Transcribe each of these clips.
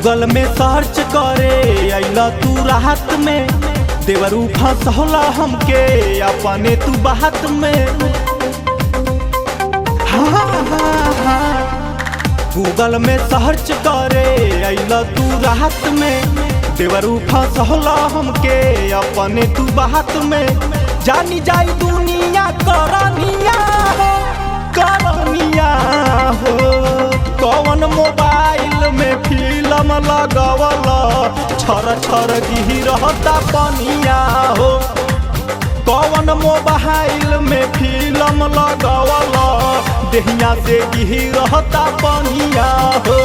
Google में search करे अइला तू राहत में, देवरू फंसौला हमके अपने तू बात में। गूगल में सर्च करे अइला तू राहत में, देवरू फंसौला हमके अपने तू बात में। जानी जाई दुनिया करनिया हो, करनिया हो। कौन मोबाइल में फिल्म लगवला छर छर गिरहता पनिया हो। कौन मोबाइल में फिल्म लगवला देहिया से गिरहता पनिया हो।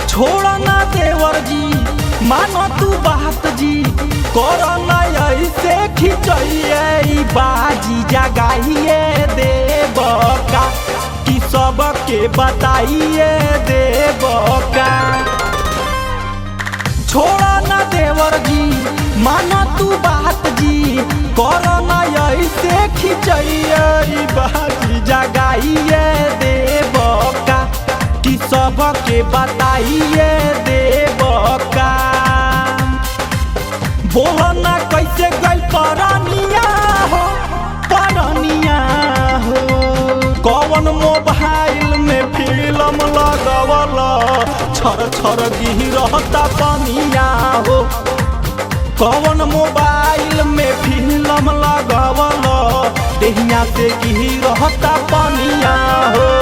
छोड़ ना देवर जी, मानो तू बात जी, कोरोना ऐसे खिंचइए बाजी जगाइए देवका कि सबके बताइए देवका। छोड़ ना देवर जी, मानो तू बात जी, कोरोना ऐसे खिंचइए बाजी जगाइए देवका कि सबके बताइए देवका। बोलो ना कैसे गइल परनिया हो, परनिया हो। कौन मोबाइल में फिल्म लगवला छर छर गिरहता पनिया हो। कौन मोबाइल में फिल्म लगवला देहिया से गिरहता पनिया हो।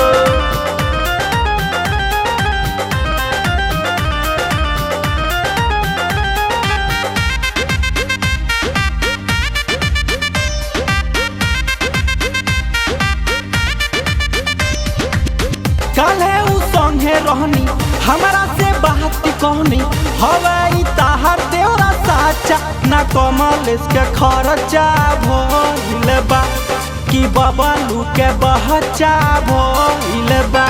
काले उ संगे रहनी हमारा से बात कहनी, हवाई ताहर देवरा साचा ना कमल इसके खर्चा भइल बा कि बबलू के बहचा भइल बा।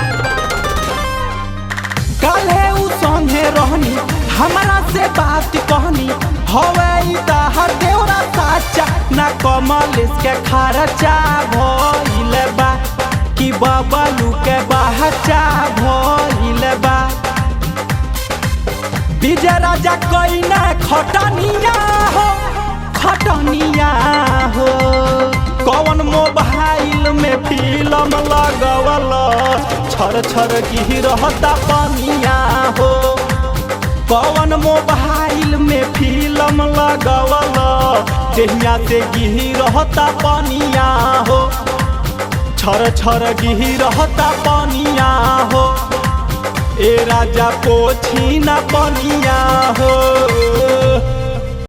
काले उ संगे रहनी हमारा से बात कहनी, हवाई ताहर देवरा साचा ना कमल इसके खर्चा भइल बा कि बबलू के बहचा भइल बा। विजय राजा कोई ना खटनिया हो, खटनिया हो। कौन मोबाइल में फिल्म लगवला छर छर गिरहता पनिया हो। कौन मोबाइल में फिल्म लगवला देहिया से गिरहता पनिया हो। छर छर गिरहता पनिया हो। ए राजा पोछी ना पनिया